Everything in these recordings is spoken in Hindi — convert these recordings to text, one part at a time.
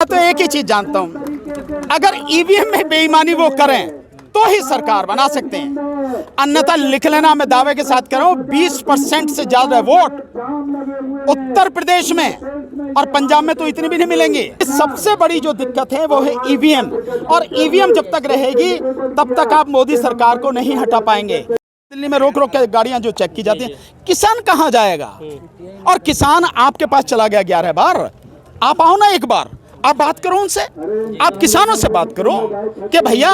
तो एक ही चीज जानता हूं, अगर ईवीएम में बेईमानी वो करें तो ही सरकार बना सकते हैं, अन्यथा लिख लेना, मैं दावे के साथ कह रहा हूं 20% से ज्यादा वोट उत्तर प्रदेश में और पंजाब में तो इतनी भी नहीं मिलेंगी। सबसे बड़ी जो दिक्कत है वो है ईवीएम, और ईवीएम जब तक रहेगी तब तक आप मोदी सरकार को नहीं हटा पाएंगे। दिल्ली में रोक रोक के गाड़ियां जो चेक की जाती हैं, किसान कहां जाएगा? और किसान आपके पास चला गया 11 बार, आप आओ ना एक बार, आप बात करो उनसे, आप किसानों से बात करो कि भैया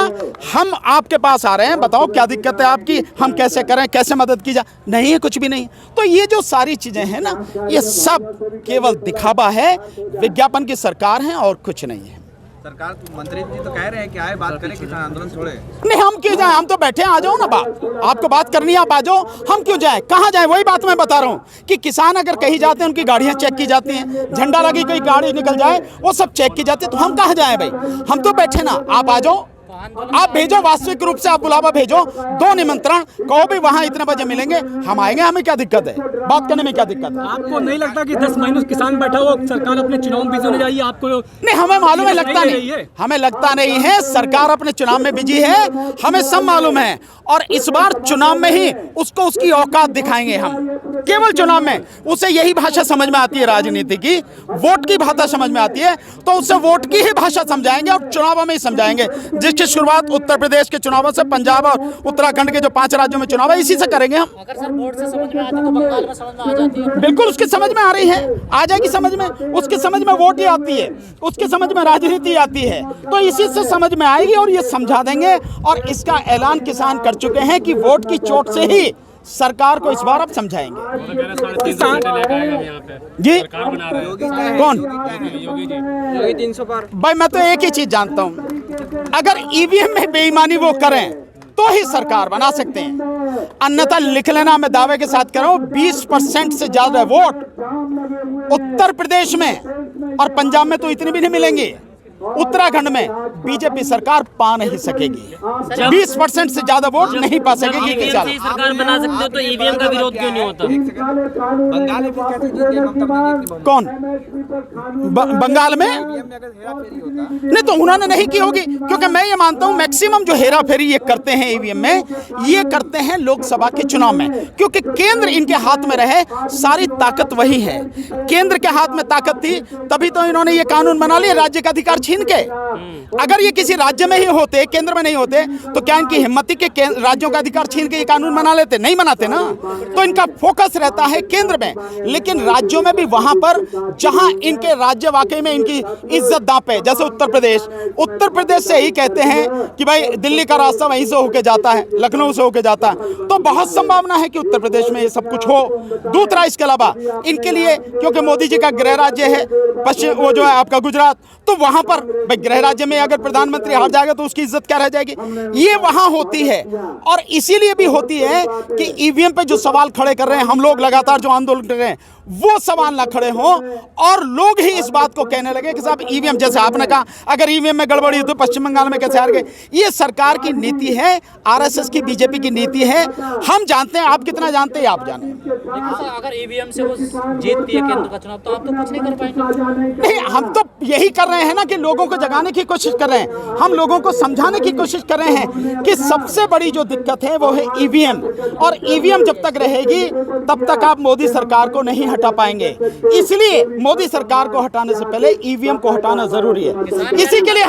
हम आपके पास आ रहे हैं, बताओ क्या दिक्कत है आपकी, हम कैसे करें, कैसे मदद की जाए। नहीं है, कुछ भी नहीं। तो ये जो सारी चीजें हैं ना, ये सब केवल दिखावा है, विज्ञापन की सरकार है और कुछ नहीं है। सरकार मंत्री जी तो कह रहे हैं कि आए बात करें, किसान आंदोलन छोड़े। नहीं, हम क्यों जाएं? हम तो बैठे हैं, आ जाओ ना, बात आपको बात करनी है, आप आ जाओ। हम क्यों जाएं? कहाँ जाएं? वही बात मैं बता रहा हूँ कि किसान अगर कहीं जाते हैं, उनकी गाड़ियाँ चेक की जाती हैं, झंडा लगी कोई गाड़ी निकल जाए वो सब चेक की जाती है, तो हम कहाँ जाएं भाई? हम तो बैठे ना, आप आ जाओ, आप भेजो, वास्तविक रूप से आप बुलावा भेजो, 2 निमंत्रण, कहो भी वहां इतने बजे मिलेंगे, हम आएंगे, हमें क्या दिक्कत है? बात करने में क्या दिक्कत है? आपको नहीं लगता कि 10 माइनस किसान बैठा हो, सरकार अपने चुनाव में बिजी होने जाइए? आपको नहीं, हमें मालूम है, लगता नहीं, हमें लगता नहीं है, सरकार अपने चुनाव में बिजी है, हमें सब मालूम है। और इस बार चुनाव में ही उसको उसकी औकात दिखाएंगे हम, केवल चुनाव में। उसे यही भाषा समझ में आती है राजनीति की, वोट की भाषा समझ में आती है, तो उससे वोट की ही भाषा समझाएंगे और चुनाव में ही समझाएंगे। जिसकी शुरुआत उत्तर प्रदेश के चुनावों से, पंजाब और उत्तराखंड के जो 5 राज्यों में चुनाव है, इसी से करेंगे हम। अगर सर वोट से समझ में आती तो बंगाल में समझ में आ जाती है। बिल्कुल, उसकी समझ में आ रही है, आ जाएगी समझ में, उसकी समझ में वोट ही आती है, उसकी समझ में राजनीति आती है, तो इसी से समझ में आएगी और ये समझा देंगे। और इसका ऐलान किसान कर चुके हैं कि वोट की चोट से ही सरकार को इस बार अब समझाएंगे। जी कौन? योगी 300 पार। भाई मैं तो एक ही चीज जानता हूं, अगर ईवीएम में बेईमानी वो करें तो ही सरकार बना सकते हैं, अन्यथा लिख लेना, मैं दावे के साथ कह रहा हूं 20% से ज्यादा वोट उत्तर प्रदेश में और पंजाब में तो इतनी भी नहीं मिलेंगी, उत्तराखंड में बीजेपी सरकार पा नहीं सकेगी। 20% से ज्यादा वोट नहीं पा सकेगी किसान। सरकार बना सकते हो तो ईवीएम का विरोध क्यों नहीं होता? बंगाल में फिर कैसे जीते ममता बनर्जी की? कौन? बंगाल में नहीं, तो उन्होंने नहीं की होगी, क्योंकि मैं ये मानता हूं मैक्सिमम जो हेरा फेरी ये करते हैं ईवीएम में, ये करते हैं लोकसभा के चुनाव में, क्योंकि केंद्र इनके हाथ में रहे, सारी ताकत वही है। केंद्र के हाथ में ताकत थी, तभी तो इन्होंने ये कानून बना लिया राज्य का अधिकार छीन के। अगर ये किसी राज्य में ही होते, केंद्र में नहीं होते, तो क्या इनकी हिम्मत थी कि राज्यों का अधिकार छीन के ये कानून बना लेते? नहीं बनाते ना। तो इनका फोकस रहता है केंद्र में, लेकिन राज्यों में भी वहां पर जहां इनके राज्य वाकई में इनकी इज्जत दांव पे, जैसे उत्तर प्रदेश से ही कहते हैं कि भाई दिल्ली का रास्ता वहीं से होके जाता है, लखनऊ से होके जाता है, तो बहुत संभावना है कि उत्तर प्रदेश में ये सब कुछ हो। दूसरा, इसके अलावा इनके लिए, क्योंकि मोदी जी का गृह राज्य है पश्चिम, वो जो है आपका गुजरात, तो वहां पर भाई गृह राज्य में अगर प्रधानमंत्री हार जाएगा तो उसकी इज्जत क्या रह जाएगी? ये वहां होती है, और इसीलिए भी होती है कि ईवीएम पे जो सवाल खड़े कर रहे हैं हम लोग, लगातार जो आंदोलन कर रहे हैं, वो सवाल ना खड़े हों और लोग ही इस बात को कहने लगे कि साहब ईवीएम, जैसे आपने कहा, अगर ईवीएम में गड़बड़ी तो पश्चिम बंगाल में कैसे हार गए। ये सरकार की नीति है, आरएसएस की, बीजेपी की नीति है। हम जानते हैं, आप कितना जानते हैं, आप जाने। अगर ईवीएम से वो जीतती है केंद्र का चुनाव, तो आप तो कुछ नहीं कर पाएंगे। नहीं, हम तो यही कर रहे हैं ना कि लोगों को जगाने की कोशिश कर रहे हैं, हम लोगों को समझाने की कोशिश कर रहे हैं कि सबसे बड़ी जो दिक्कत है वो है ईवीएम, और ईवीएम जब तक रहेगी तब तक आप मोदी सरकार को नहीं हटा पाएंगे। इसलिए मोदी सरकार को हटाने से पहले ईवीएम को हटाना जरूरी है। इसी के लिए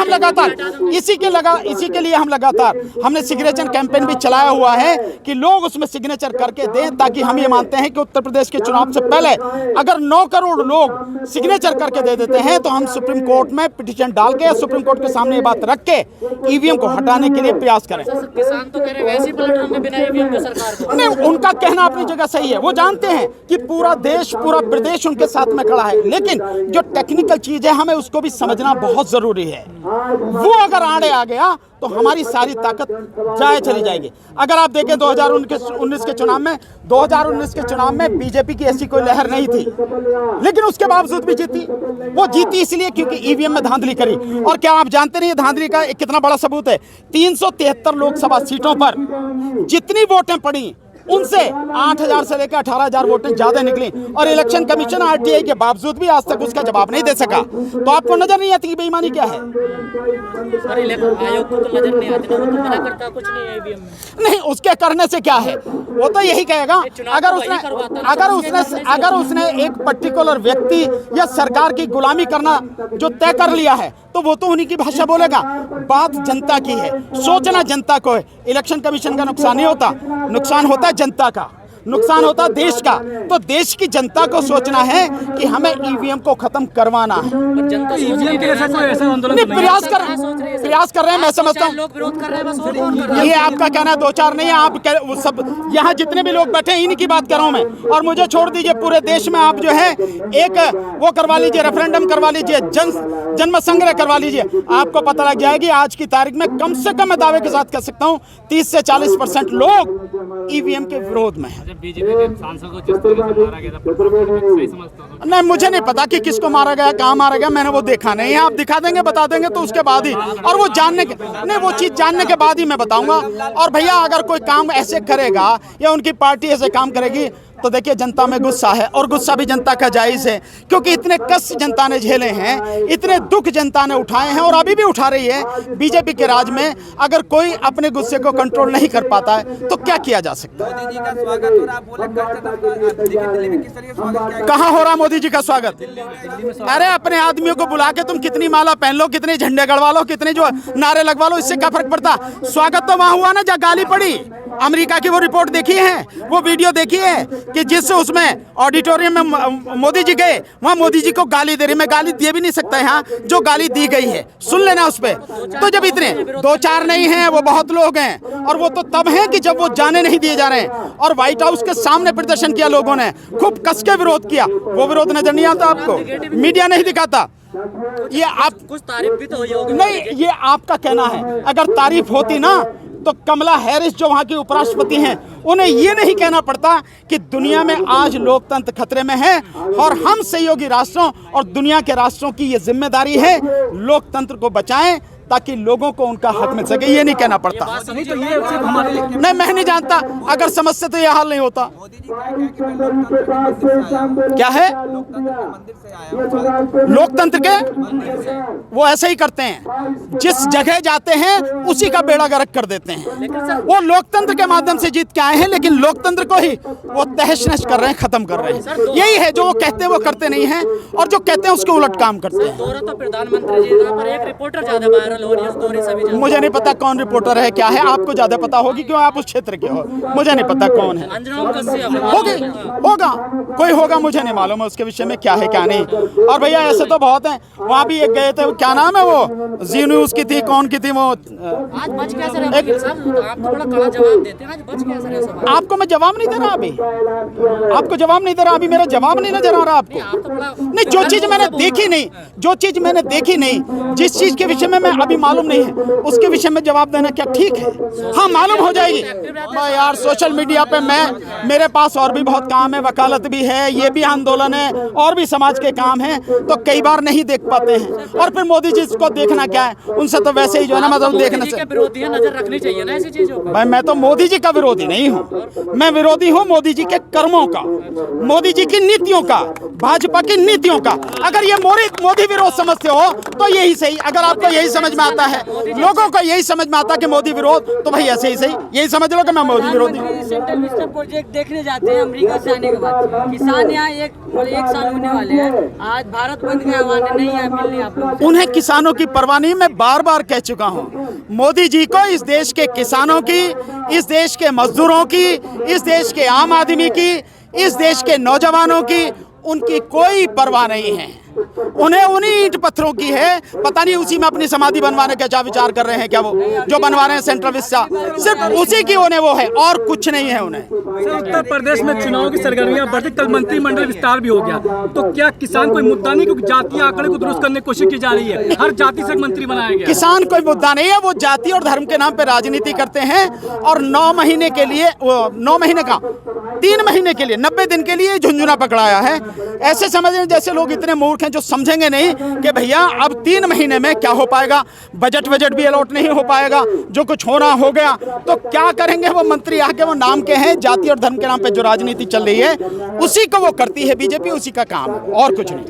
हम लगातार हमने सिग्नेचर कैंपेन भी चलाया हुआ है कि लोग उसमें सिग्नेचर करके दें, ताकि हम ये मानते हैं कि उत्तर प्रदेश के चुनाव से पहले अगर 9 करोड़ लोग सिग्नेचर करके दे देते हैं तो हम सुप्रीम कोर्ट में पिटीशन डाल के, सुप्रीम कोर्ट के सामने ये बात रख के ईवीएम को हटाने के लिए प्रयास करें। किसान तो कह रहे वैसे ही पलट होंगे बिना ईवीएम के सरकार को। नहीं, उनका कहना अपनी जगह सही है, वो जानते हैं कि पूरा देश, पूरा प्रदेश उनके साथ में खड़ा है, लेकिन जो टेक्निकल चीज है हमें उसको भी समझना बहुत जरूरी है। वो अगर आड़े आ गया तो हमारी सारी ताकत जाए चली जाएगी। अगर आप देखें 2019 के चुनाव में बीजेपी की ऐसी कोई लहर नहीं थी, लेकिन उसके बावजूद भी जीती। वो जीती इसलिए क्योंकि ईवीएम में धांधली करी। और क्या आप जानते नहीं धांधली का कितना बड़ा सबूत है? 373 लोकसभा सीटों पर जितनी वोटें पड़ी उनसे 8,000 से लेकर 18,000 वोटें ज्यादा निकली और इलेक्शन कमीशन आरटीआई के बावजूद भी आज तक उसका जवाब नहीं दे सका। तो आपको नजर नहीं आती कि बेईमानी क्या है? सर इलेक्शन आयोग को तो नजर नहीं आती ना, वो तो मना करता कुछ नहीं है ईवीएम में। नहीं, उसके करने से क्या है, वो तो यही कहेगा अगर उसने एक पर्टिकुलर व्यक्ति या सरकार की गुलामी करना जो तय कर लिया है तो वो तो उन्हीं की भाषा बोलेगा। बात जनता की है, सोचना जनता को है। इलेक्शन कमीशन का नुकसान नहीं होता, नुकसान होता है जनता का, नुकसान होता देश का। तो देश की जनता को सोचना है कि हमें ईवीएम को खत्म करवाना है। जनता ईवीएम के ऐसा कोई ऐसा आंदोलन नहीं, तो नहीं प्रयास कर रहे हैं, मैं समझता हूँ। लोग विरोध कर रहे हैं, बस और कौन कर रहा है? ये आपका कहना है, 2-4 नहीं है, आप वो सब यहाँ जितने भी लोग बैठे हैं इन्हीं की बात कर रहा हूँ मैं। और मुझे छोड़ दीजिए, पूरे देश में आप जो है एक वो करवा लीजिए, रेफरेंडम करवा लीजिए, जन्म संग्रह करवा लीजिए, आपको पता लग जाएगी आज की तारीख में कम से कम मैं दावे के साथ कह सकता हूँ 30 से 40% लोग ईवीएम के विरोध में हैं। बीजेपी के सांसद को जिस तरीके से मारा गया था, सही समझता हूं। नहीं, मुझे नहीं पता कि किसको मारा गया, कहाँ मारा गया, मैंने वो देखा नहीं है। आप दिखा देंगे, बता देंगे तो उसके बाद ही, और वो जानने के नहीं, वो चीज़ जानने के बाद ही मैं बताऊंगा। और भैया अगर कोई काम ऐसे करेगा या उनकी पार्टी ऐसे काम करेगी तो देखिए जनता में गुस्सा है, और गुस्सा भी जनता का जायज़ है, क्योंकि इतने कष्ट जनता ने झेले हैं, इतने दुख जनता ने उठाए हैं और अभी भी उठा रही है। बीजेपी के राज में अगर कोई अपने गुस्से को कंट्रोल नहीं कर पाता है तो क्या किया जा सकता है? मोदी जी का स्वागत हो रहा, आप बोले दिल्ली में किस तरीके से स्वागत किया? कहाँ हो रहा मोदी जी का स्वागत? अरे अपने आदमियों को बुला के तुम कितनी माला पहन लो, कितने झंडे गड़वा लो, कितने जो नारे लगवा लो, इससे क्या फर्क पड़ता? स्वागत तो वहां हुआ ना जहाँ गाली पड़ी। अमेरिका की वो रिपोर्ट देखी है, वो वीडियो देखी है कि जिस उसमें ऑडिटोरियम में मोदी जी गए, वहाँ मोदी जी को गाली दे रही। मैं गाली दे भी नहीं सकता यहाँ, जो गाली दी गई है सुन लेना उस पर। तो जब इतने 2-4 नहीं हैं, वो बहुत लोग हैं, और वो तो तब हैं कि जब वो जाने नहीं दिए जा रहे हैं। और व्हाइट हाउस के सामने प्रदर्शन किया लोगों ने, खूब कस के विरोध किया। वो विरोध नजर नहीं आता आपको, मीडिया नहीं दिखाता। ये आप कुछ तारीफ भी तो हुई होगी। नहीं, ये आपका कहना है। अगर तारीफ होती ना तो कमला हैरिस जो वहाँ की उपराष्ट्रपति हैं, उन्हें ये नहीं कहना पड़ता कि दुनिया में आज लोकतंत्र खतरे में है और हम सहयोगी राष्ट्रों और दुनिया के राष्ट्रों की ये जिम्मेदारी है लोकतंत्र को बचाएं ताकि लोगों को उनका हक मिल सके। ये नहीं कहना पड़ता। नहीं तो ये सिर्फ हमारे नहीं, मैं नहीं जानता, अगर समझते तो ये हाल नहीं होता। मोदी जी क्या है कि मैं लोकतंत्र के मंदिर से आया हूं। लोकतंत्र के वो ऐसे ही करते हैं, जिस जगह जाते हैं उसी का बेड़ा गर्क कर देते हैं। वो लोकतंत्र के माध्यम से जीत के आए हैं, लेकिन लोकतंत्र को ही वो तहस नहस कर रहे हैं, खत्म कर रहे हैं। यही है, जो वो कहते हैं वो करते नहीं हैं, और जो कहते हैं उसके उलट काम करते हैं। दौरा तो प्रधानमंत्री जी का, पर एक रिपोर्टर ज्यादा वायरल हो रही है उस दौरे से भी। मुझे नहीं पता कौन रिपोर्टर है, क्या है, आपको ज्यादा पता होगी क्यों आप उस क्षेत्र के हो। मुझे नहीं पता कौन है, अंजनाम कश्यप होगा कोई होगा, मुझे नहीं मालूम है उसके विषय में क्या है क्या नहीं। और भैया ऐसे तो बहुत हैं, वहाँ भी एक गए थे, क्या नाम है वो, जी न्यूज़ की थी, कौन की थी वो। आज बच कैसे रहे वकील साहब? आप तो बड़ा कड़ा जवाब देते हैं, आज बच कैसे रहे सब? आपको मैं जवाब नहीं दे रहा अभी, आपको जवाब नहीं दे रहा अभी, मेरा जवाब नहीं नजर आ रहा आपको। आप तो बड़ा नहीं, जो चीज़ मैंने देखी नहीं, जो चीज़ मैंने देखी नहीं, जिस चीज़ के विषय में मैं अभी मालूम नहीं है उसके विषय में जवाब देना क्या ठीक है? हाँ, मालूम हो जाएगी। मैं यार सोशल मीडिया पे मेरे पास और भी बहुत काम है, वकालत भी है, ये भी आंदोलन है, और भी समाज के काम हैं, तो कई बार नहीं देख पाते हैं। और फिर मोदी जी को देखना क्या है, उनसे तो वैसे ही जो है ना, मतलब देखने से विरोधी है, नजर रखनी चाहिए ना ऐसी चीजों पर। भाई मैं तो मोदी जी का विरोधी नहीं हूँ, मैं विरोधी हूँ मोदी जी के कर्मों का, मोदी जी की नीतियों का, भाजपा की नीतियों का। अगर ये मोदी विरोध समझते हो तो यही सही। अगर आपको यही समझ में आता है, लोगों को यही समझ में आता कि मोदी विरोध, तो भाई ऐसे ही सही, यही समझ लो कि मैं मोदी विरोधी हूँ। सेंट्रल विस्टा प्रोजेक्ट देखने जाते हैं अमेरिका से आने के बाद, किसान यहाँ एक साल होने वाले हैं, आज भारत बंद के हवाले नहीं है, मिल नहीं आप लोग। उन्हें किसानों की परवाह नहीं, मैं बार बार कह चुका हूँ। मोदी जी को इस देश के किसानों की, इस देश के मजदूरों की, इस देश के आम आदमी की, इस देश के नौजवानों की, उनकी कोई परवाह नहीं है। उन्हें उन्हीं ईंट पत्थरों की है, पता नहीं उसी में अपनी समाधि बनवाने का क्या विचार कर रहे हैं, क्या वो जो बनवा रहे हैं सेंट्रल विस्टा, सिर्फ उसी की उन्हें वो है और कुछ नहीं है उन्हें। उत्तर प्रदेश में चुनाव की सरगर्मियां बढ़ती, कल मंत्रिमंडल विस्तार भी हो गया, तो क्या किसान कोई मुद्दा नहीं, क्योंकि जातीय आंकड़े को दुरुस्त करने की कोशिश की जा रही है, हर जाति से मंत्री बनाया गया। किसान कोई मुद्दा नहीं है, वो जाति और धर्म के नाम पे राजनीति करते हैं और 9 महीने के लिए, 9 महीने का 3 महीने के लिए, 90 दिन के लिए झुंझुना पकड़ाया है। ऐसे समझ रहे जैसे लोग इतने मूर्ख हैं हैं जो समझेंगे नहीं कि भैया अब 3 महीने में क्या हो पाएगा, बजट भी अलॉट नहीं हो पाएगा, जो कुछ होना हो गया, तो क्या करेंगे वो मंत्री आके, वो नाम के हैं, जाति और धर्म के नाम पे जो राजनीति चल रही है उसी को वो करती है बीजेपी, उसी का काम है और कुछ नहीं।